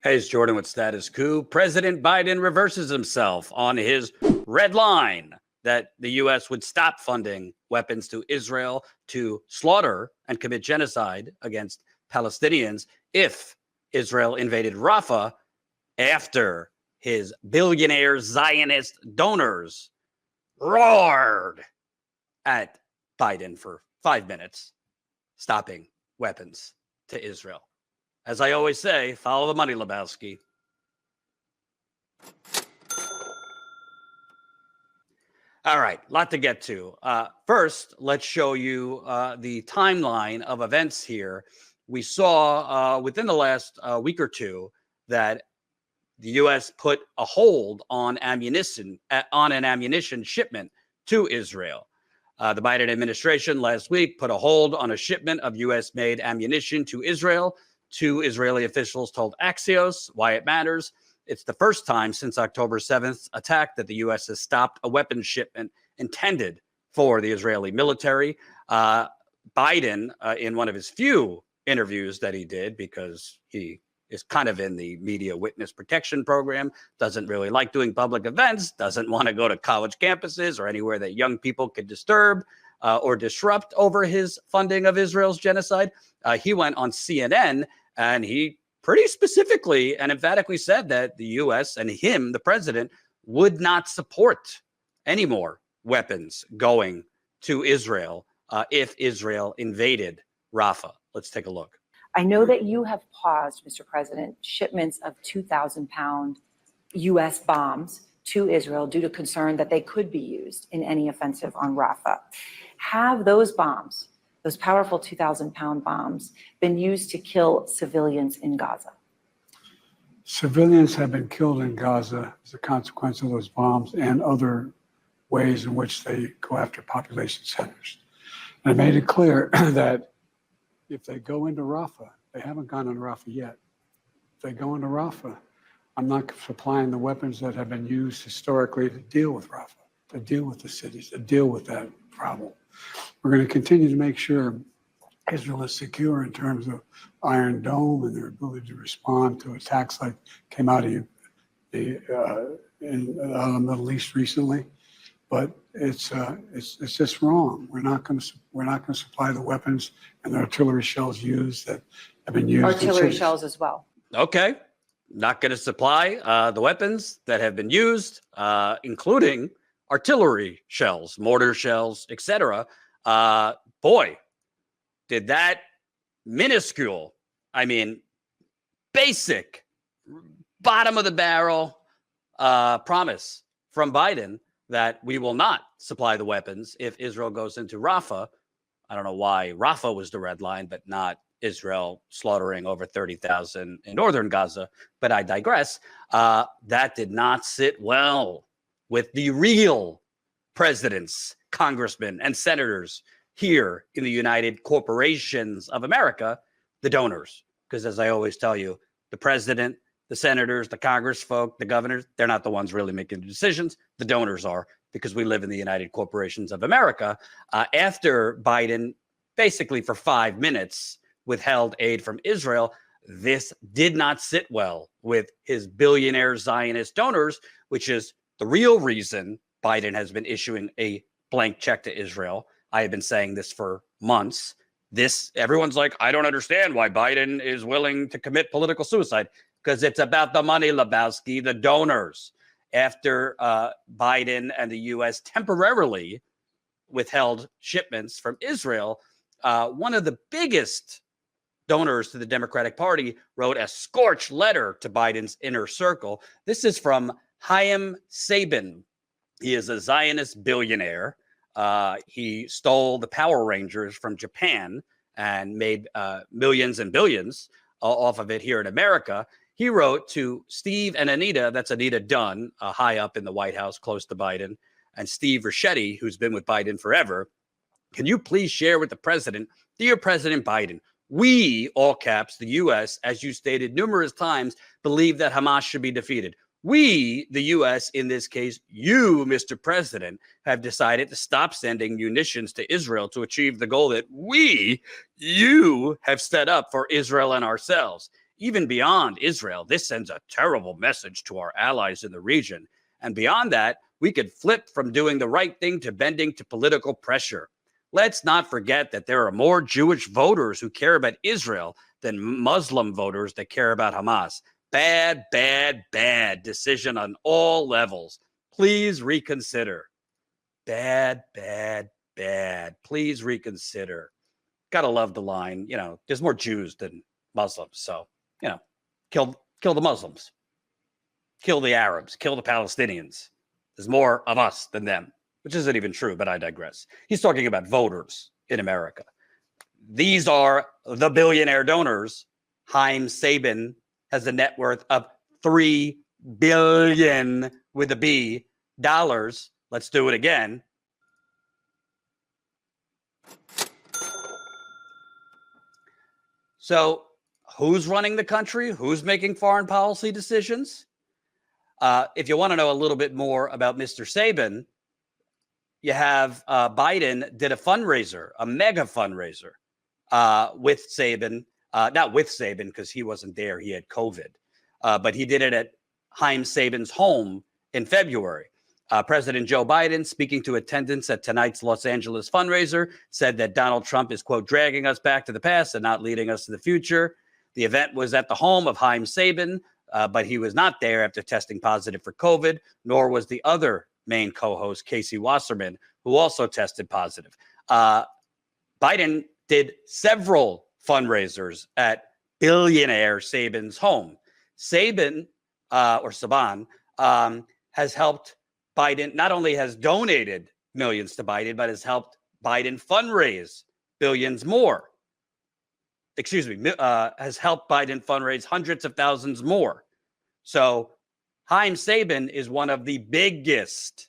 Hey, it's Jordan with Status Coup. President Biden reverses himself on his red line that the U.S. would stop funding weapons to Israel to slaughter and commit genocide against Palestinians if Israel invaded Rafah after his billionaire Zionist donors roared at Biden for 5 minutes, stopping weapons to Israel. As I always say, follow the money, Lebowski. All right, lot to get to. First, let's show you the timeline of events here. We saw within the last week or two that the U.S. put a hold on an ammunition shipment to Israel. The Biden administration last week put a hold on a shipment of U.S.-made ammunition to Israel. Two Israeli officials told Axios why it matters. It's the first time since October 7th attack that the U.S. has stopped a weapons shipment intended for the Israeli military. Biden, in one of his few interviews that he did, because he is kind of in the media witness protection program, doesn't really like doing public events, doesn't want to go to college campuses or anywhere that young people could disturb or disrupt over his funding of Israel's genocide. He went on CNN and he pretty specifically and emphatically said that the U.S. and him, the president, would not support any more weapons going to Israel if Israel invaded Rafah. Let's take a look. I know that you have paused, Mr. President, shipments of 2,000-pound U.S. bombs to Israel due to concern that they could be used in any offensive on Rafah. Have those bombs, those powerful 2,000-pound bombs, been used to kill civilians in Gaza? Civilians have been killed in Gaza as a consequence of those bombs and other ways in which they go after population centers. And I made it clear that if they go into Rafah, they haven't gone into Rafah yet. If they go into Rafah, I'm not supplying the weapons that have been used historically to deal with Rafah, to deal with the cities, to deal with that problem. We're going to continue to make sure Israel is secure in terms of Iron Dome and their ability to respond to attacks like came out of the Middle East recently. But it's just wrong. We're not going to supply the weapons and the artillery shells used that have been used. Artillery shells as well. Okay, not going to supply the weapons that have been used, including artillery shells, mortar shells, etc. Boy, did that minuscule, basic, bottom of the barrel promise from Biden that we will not supply the weapons if Israel goes into Rafah. I don't know why Rafah was the red line, but not Israel slaughtering over 30,000 in northern Gaza. But I digress. That did not sit well with the real presidents, congressmen, and senators here in the United Corporations of America, the donors. Because as I always tell you, the president, the senators, the Congress folk, the governors, they're not the ones really making the decisions. The donors are, because we live in the United Corporations of America. After Biden basically for 5 minutes withheld aid from Israel, this did not sit well with his billionaire Zionist donors, which is the real reason Biden has been issuing a blank check to Israel. I have been saying this for months. Everyone's like, I don't understand why Biden is willing to commit political suicide. Because it's about the money, Lebowski, the donors. After Biden and the U.S. temporarily withheld shipments from Israel, one of the biggest donors to the Democratic Party wrote a scorched letter to Biden's inner circle. This is from Chaim Sabin. He is a Zionist billionaire. He stole the Power Rangers from Japan and made millions and billions off of it here in America. He wrote to Steve and Anita, that's Anita Dunn, high up in the White House, close to Biden, and Steve Ricchetti, who's been with Biden forever. Can you please share with the president, dear President Biden, we, all caps, the U.S., as you stated numerous times, believe that Hamas should be defeated. We, the U.S., in this case, you, Mr. President, have decided to stop sending munitions to Israel to achieve the goal that you have set up for Israel and ourselves. even beyond Israel, this sends a terrible message to our allies in the region. And beyond that, we could flip from doing the right thing to bending to political pressure. Let's not forget that there are more Jewish voters who care about Israel than Muslim voters that care about Hamas. Bad, bad, bad decision on all levels. Please reconsider. Bad, bad, bad. Please reconsider. Gotta love the line, there's more Jews than Muslims. So, kill the Muslims, kill the Arabs, kill the Palestinians. There's more of us than them, which isn't even true, but I digress. He's talking about voters in America. These are the billionaire donors. Haim Sabin has a net worth of $3 billion with a B dollars. Let's do it again. So who's running the country? Who's making foreign policy decisions? If you want to know a little bit more about Mr. Sabin, you have Biden did a fundraiser, a mega fundraiser with Sabin, not with Sabin because he wasn't there. He had COVID, but he did it at Haim Sabin's home in February. President Joe Biden, speaking to attendants at tonight's Los Angeles fundraiser, said that Donald Trump is, quote, dragging us back to the past and not leading us to the future. The event was at the home of Haim Sabin, but he was not there after testing positive for COVID, nor was the other main co-host, Casey Wasserman, who also tested positive. Biden did several fundraisers at billionaire Sabin's home. Sabin, or Saban, has helped Biden, not only has donated millions to Biden, but has helped Biden fundraise billions more. Has helped Biden fundraise hundreds of thousands more. So Haim Sabin is one of the biggest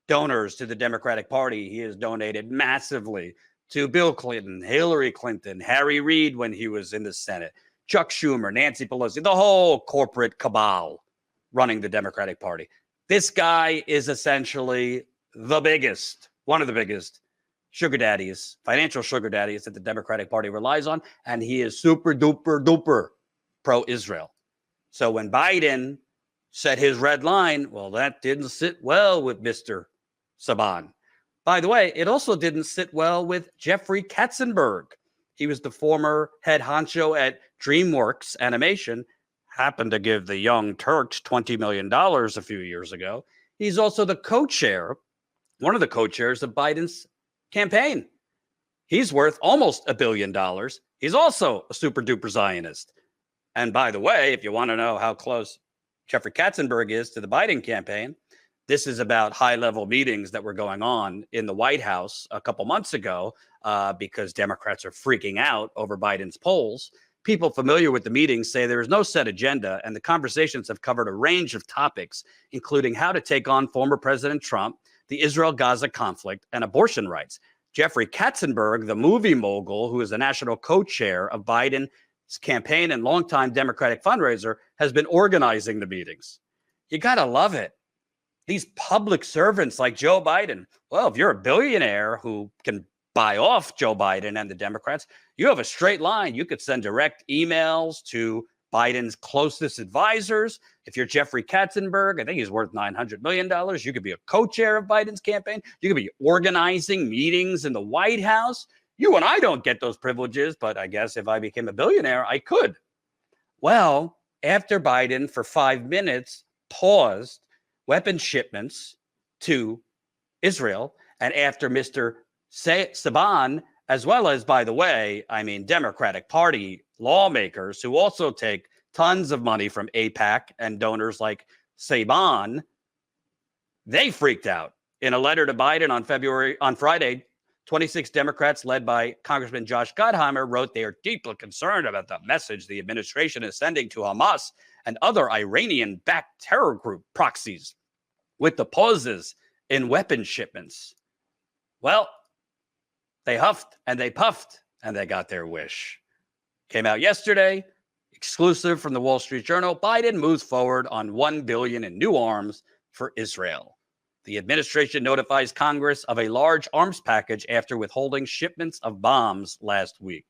donors to the Democratic Party. He has donated massively to Bill Clinton, Hillary Clinton, Harry Reid when he was in the Senate, Chuck Schumer, Nancy Pelosi, the whole corporate cabal running the Democratic Party. This guy is essentially the biggest, one of the biggest sugar daddies, financial sugar daddies that the Democratic Party relies on. And he is super duper duper pro-Israel. So when Biden set his red line, well, that didn't sit well with Mr. Saban. By the way, it also didn't sit well with Jeffrey Katzenberg. He was the former head honcho at DreamWorks Animation, happened to give the Young Turks $20 million a few years ago. He's also the co-chair, one of the co-chairs of Biden's campaign. He's worth almost $1 billion. He's also a super duper Zionist. And by the way, if you want to know how close Jeffrey Katzenberg is to the Biden campaign, this is about high-level meetings that were going on in the White House a couple months ago because Democrats are freaking out over Biden's polls. People familiar with the meetings say there is no set agenda, and the conversations have covered a range of topics, including how to take on former President Trump, the Israel-Gaza conflict, and abortion rights. Jeffrey Katzenberg, the movie mogul, who is the national co-chair of Biden's campaign and longtime Democratic fundraiser, has been organizing the meetings. You got to love it. These public servants like Joe Biden, well, if you're a billionaire who can buy off Joe Biden and the Democrats, you have a straight line. You could send direct emails to Biden's closest advisors. If you're Jeffrey Katzenberg, I think he's worth $900 million. You could be a co-chair of Biden's campaign. You could be organizing meetings in the White House. You and I don't get those privileges, but I guess if I became a billionaire, I could. Well, after Biden for 5 minutes paused weapons shipments to Israel, and after Mr. Saban, as well as, by the way, Democratic Party lawmakers who also take tons of money from AIPAC and donors like Saban, they freaked out. In a letter to Biden on Friday, 26 Democrats led by Congressman Josh Gottheimer wrote they are deeply concerned about the message the administration is sending to Hamas and other Iranian-backed terror group proxies with the pauses in weapons shipments. Well, they huffed and they puffed and they got their wish. Came out yesterday, exclusive from the Wall Street Journal. Biden moves forward on $1 billion in new arms for Israel. The administration notifies Congress of a large arms package after withholding shipments of bombs last week.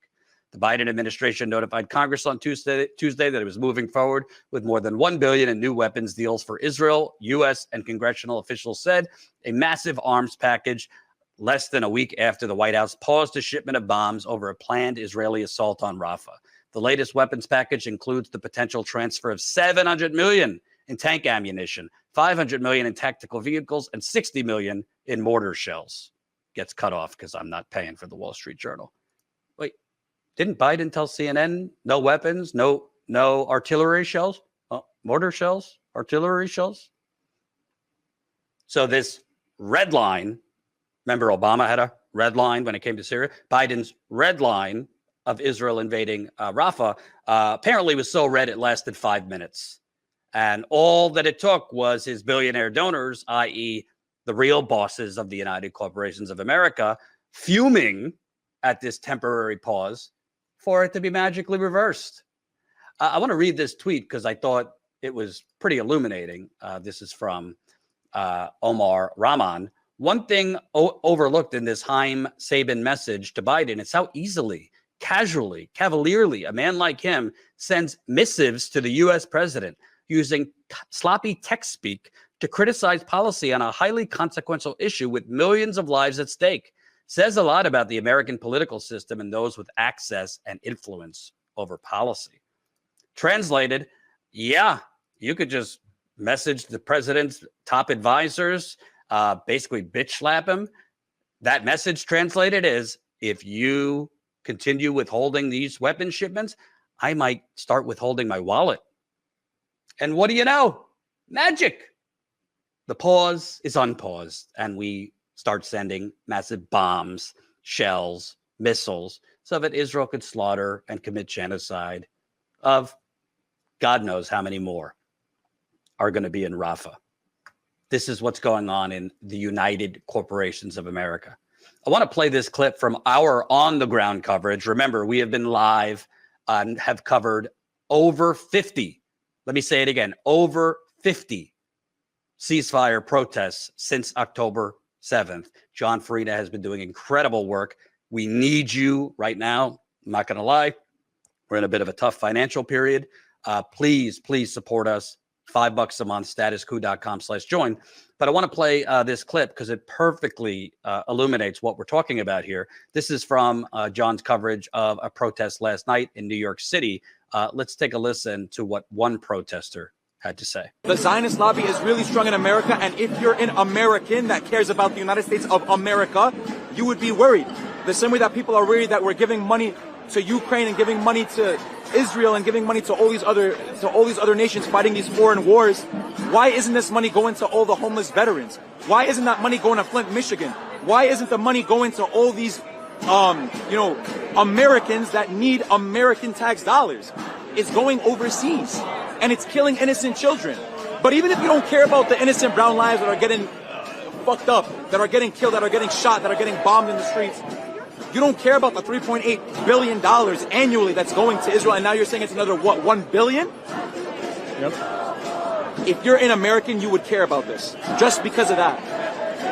The Biden administration notified Congress on Tuesday that it was moving forward with more than $1 billion in new weapons deals for Israel. U.S. and congressional officials said a massive arms package less than a week after the White House paused a shipment of bombs over a planned Israeli assault on Rafah. The latest weapons package includes the potential transfer of $700 million in tank ammunition, $500 million in tactical vehicles, and $60 million in mortar shells. Gets cut off because I'm not paying for the Wall Street Journal. Wait, didn't Biden tell CNN no weapons, no artillery shells, mortar shells, artillery shells? So this red line, remember Obama had a red line when it came to Syria? Biden's red line of Israel invading Rafah apparently was so red it lasted 5 minutes. And all that it took was his billionaire donors, i.e. the real bosses of the United Corporations of America, fuming at this temporary pause for it to be magically reversed. I want to read this tweet because I thought it was pretty illuminating. This is from Omar Rahman. One thing overlooked in this Haim Sabin message to Biden is how easily, casually, cavalierly a man like him sends missives to the U.S. president using sloppy text speak to criticize policy on a highly consequential issue with millions of lives at stake. Says a lot about the American political system and those with access and influence over policy. Translated, yeah, you could just message the president's top advisors, basically bitch slap him. That message translated is, if you continue withholding these weapon shipments, I might start withholding my wallet. And what do you know? Magic. The pause is unpaused, and we start sending massive bombs, shells, missiles, so that Israel could slaughter and commit genocide of God knows how many more are going to be in Rafah. This is what's going on in the United Corporations of America. I want to play this clip from our on-the-ground coverage. Remember, we have been live and have covered over 50. Let me say it again, over 50 ceasefire protests since October 7th. John Farina has been doing incredible work. We need you right now. I'm not going to lie. We're in a bit of a tough financial period. Please support us. $5 a month, statuscoup.com/join. But I want to play this clip because it perfectly illuminates what we're talking about here. This is from John's coverage of a protest last night in New York City. Let's take a listen to what one protester had to say. The Zionist lobby is really strong in America, and if you're an American that cares about the United States of America, you would be worried. The same way that people are worried that we're giving money to Ukraine and giving money to Israel and giving money to all these other nations fighting these foreign wars. Why isn't this money going to all the homeless veterans? Why isn't that money going to Flint, Michigan? Why isn't the money going to all these Americans that need American tax dollars? It's going overseas, and it's killing innocent children. But even if you don't care about the innocent brown lives that are getting fucked up, that are getting killed, that are getting shot, that are getting bombed in the streets, you don't care about the $3.8 billion annually that's going to Israel, and now you're saying it's another, what, $1 billion? Yep. If you're an American, you would care about this, just because of that.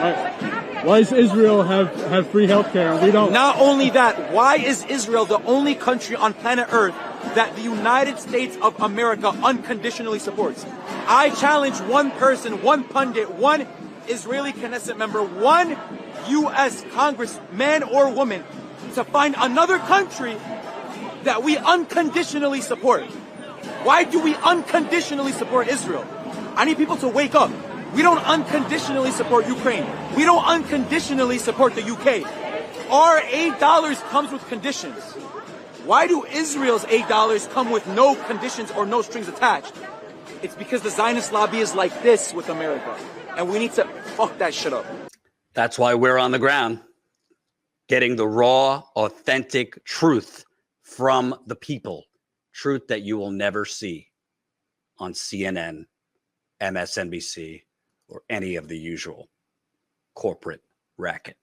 Right. Why does Israel have free healthcare and we don't? Not only that, why is Israel the only country on planet Earth that the United States of America unconditionally supports? I challenge one person, one pundit, one Israeli Knesset member, one U.S. congressman or woman to find another country that we unconditionally support. Why do we unconditionally support Israel? I need people to wake up. We don't unconditionally support Ukraine. We don't unconditionally support the UK. Our $8 comes with conditions. Why do Israel's $8 come with no conditions or no strings attached? It's because the Zionist lobby is like this with America. And we need to fuck that shit up. That's why we're on the ground, getting the raw, authentic truth from the people. Truth that you will never see on CNN, MSNBC, or any of the usual corporate racket.